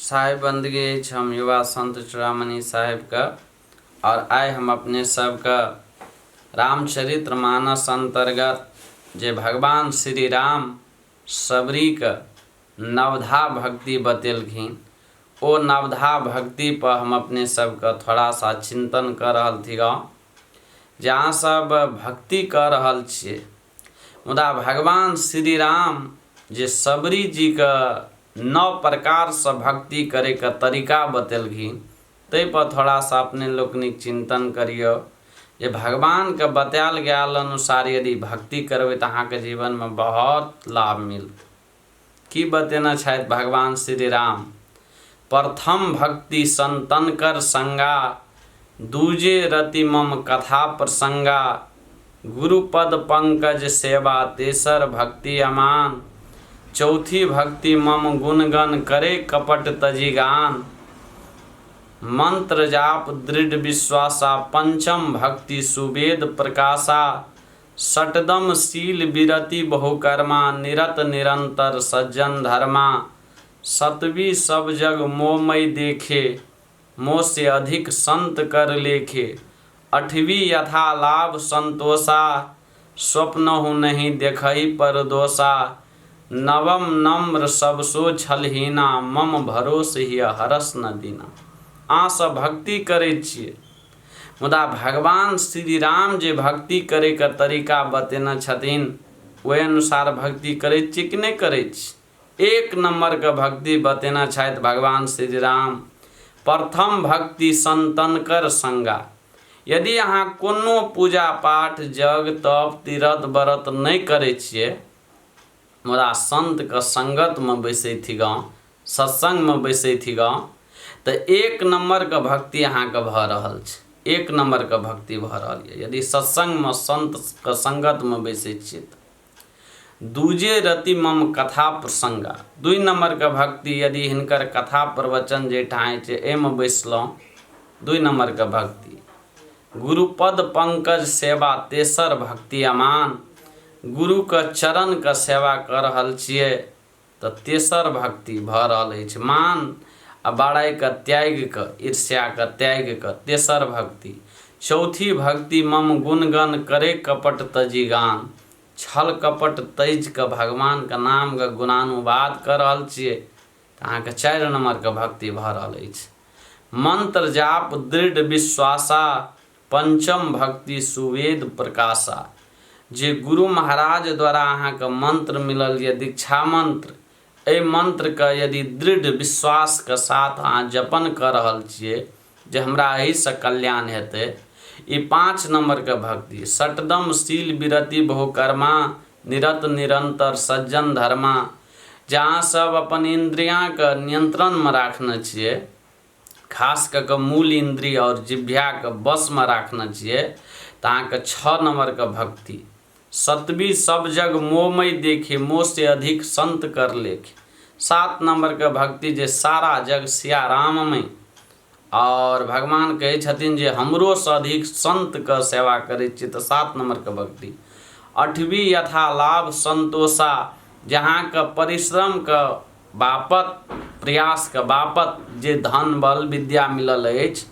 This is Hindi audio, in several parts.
साहेब बंदगी हम युवा संत चूड़ामणि साहेब का। और आए हम अपने सब का रामचरित्र मानस अंतर्गत जे भगवान श्री राम सबरी का नवधा भक्ति बतेलखिन। ओ नवधा भक्ति पर हम अपने सब का थोड़ा सा चिंतन कर रहल थी गाँव, जहाँ सब भक्ति कर रहल छे। मुदा भगवान श्री राम जे सबरी जी का 9 प्रकार से भक्ति करे का तरीका बतेलखिन, ते पर थोड़ा सा अपने लोकनिक चिंतन करियो। जे भगवान के बतायल गया अनुसार यदि भक्ति करबे तो अहाँ के जीवन में बहुत लाभ मिल। की बतेना छथि भगवान श्री राम। प्रथम भक्ति संतन कर संगा, दूजे रति मम कथा प्रसंगा। गुरुपद पंकज सेवा, तेसर भक्ति अमान। चौथी भक्ति मम गुणगन करे कपट तजी गान। मंत्र जाप दृढ़ विश्वासा, पंचम भक्ति सुवेद प्रकाशा। षटदम शील विरति बहुकर्मा, निरत निरंतर सज्जन धर्मा। सतवी सब जग मोमय देखे, मोह से अधिक संत कर लेखे। अठवी यथा लाभ संतोषा, स्वप्नहु नहीं देखई पर दोषा। नवम नम्र सबसो छलहीना, मम भरोस हिय हरस न दीना। आस भक्ति करे छिए, मुदा भगवान श्री राम जे भक्ति करे का तरीका बतेना छथिन, वही अनुसार भक्ति करे छिए कि नहीं करे छिए। 1 नंबर का भक्ति बतेना छथि भगवान श्री राम। प्रथम भक्ति संतन कर संगा। यदि अहाँ कोनो पूजा पाठ जग तप तीरथ व्रत नहीं करे छिए, मुदा संत का संगत में बैसे थी गाँव, सत्संग में बैसे थी गाँव, तो 1 नंबर का भक्ति अहाँ के भ रहल छे। 1 नंबर का भक्ति भ रहल है यदि सत्संग में संत का संगत में बैसे छिए। दूजे रति मम कथा प्रसंगा। 2 नंबर का भक्ति यदि हिनकर कथा प्रवचन जे ठाए छे एम बैसलौं, 2 नंबर का भक्ति। गुरुपद पंकज सेवा, तेसर भक्ति अमान। गुरु का चरण का सेवा कर रहल छिए तो तेसर भक्ति भ रहल अछि। मान आ बड़ाई का त्याग का, ईर्ष्या का त्याग का, तेसर भक्ति। चौथी भक्ति मम गुणगन करे कपट तजी गान। छल कपट तेज का भगवान का नाम का गुणानुवाद कर रहल छिए तो अहाँ के 4 नंबर का भक्ति भ रहल अछि। मंत्र जाप दृढ़ विश्वासा, पंचम भक्ति सुवेद प्रकाशा। जे गुरु महाराज द्वारा अहाँ के मंत्र मिलल ये दीक्षा मंत्र, ए मंत्र का यदि दृढ़ विश्वास के साथ अहाँ जपन कर रहल छिए जे हमरा एहि से कल्याण हेतै, ई 5 नंबर के भक्ति। षटदम शील विरति बहुकर्मा, निरत निरंतर सज्जन धर्मा। जहाँ सब अपन इंद्रियां के नियंत्रण में राखने छिए, खास कर मूल इंद्रिय और जिह्वा के बस में राखने छिए, तो अहाँ के 6 नंबर का भक्ति। सतवी सब जग मोहमय देखे, मोह से अधिक संत कर लेखे। 7 नंबर का भक्ति जे सारा जग सिया राम में, और भगवान कहे छथिन जे हमरो से अधिक संत का सेवा करे छिए तो 7 नंबर का भक्ति। 8वीं यथा लाभ संतोषा। जहाँ का परिश्रम का बापत, प्रयास का बापत जे धन बल विद्या मिलल अछि,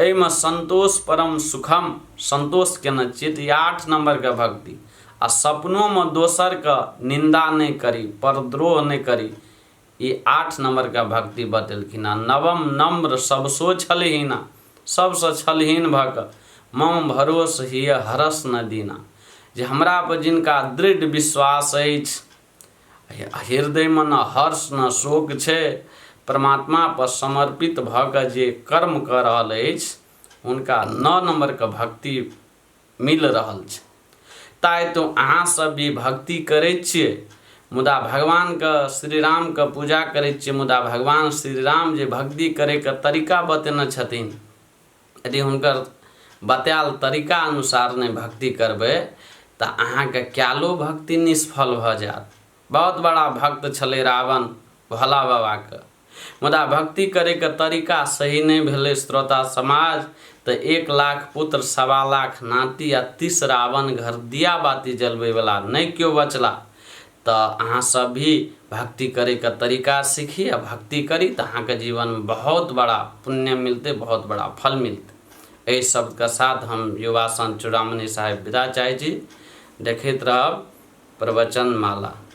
एहिमे संतोष परम सुखम, संतोष केना चित, 8 नंबर का भक्ति। आ सपनों में दोसर का निंदा नहीं करी, परद्रोह नहीं करी, ये 8 नंबर का भक्ति बतेलखिन। नवम नम्र सबसो छलहीना, सबसे छलहीन भक मम भरोस हिय हरस न दीना। जे हमरा पर जिनका दृढ़ विश्वास अछि, हृदय में न हर्ष न शोक छे, परमात्मा पर समर्पित भक जे कर्म कर रहल अछि, उनका 9 नंबर का भक्ति मिल रहल छे। ताई तो अहाँ सब भी भक्ति करे छिए, मुदा भगवान का श्री राम का पूजा करे छिए, मुदा भगवान श्री राम जे भक्ति करे का तरीका बतेने छथिन, यदि हुनकर बतायल तरीका अनुसार नहीं भक्ति करबे तो अहाँ के क्यालो भक्ति निष्फल भ जात। बहुत बड़ा भक्त छले रावण भोला बाबा का, मुदा भक्ति करे का तरीका सही नहीं भेले श्रोता समाज, तो 1 लाख पुत्र 1.25 लाख नाती आ 30 रावण घर दिया बाती जलबे वाला नहीं क्यों बचला। तो अहाँ सब भी भक्ति करे का तरीका सीखी आ भक्ति करी तो अहाँ के जीवन में बहुत बड़ा पुण्य मिलते, बहुत बड़ा फल मिलते। यही शब्द का साथ हम युवा संत चूड़ामणि साहेब विदा चाहे छी। देखते रहब प्रवचन माला।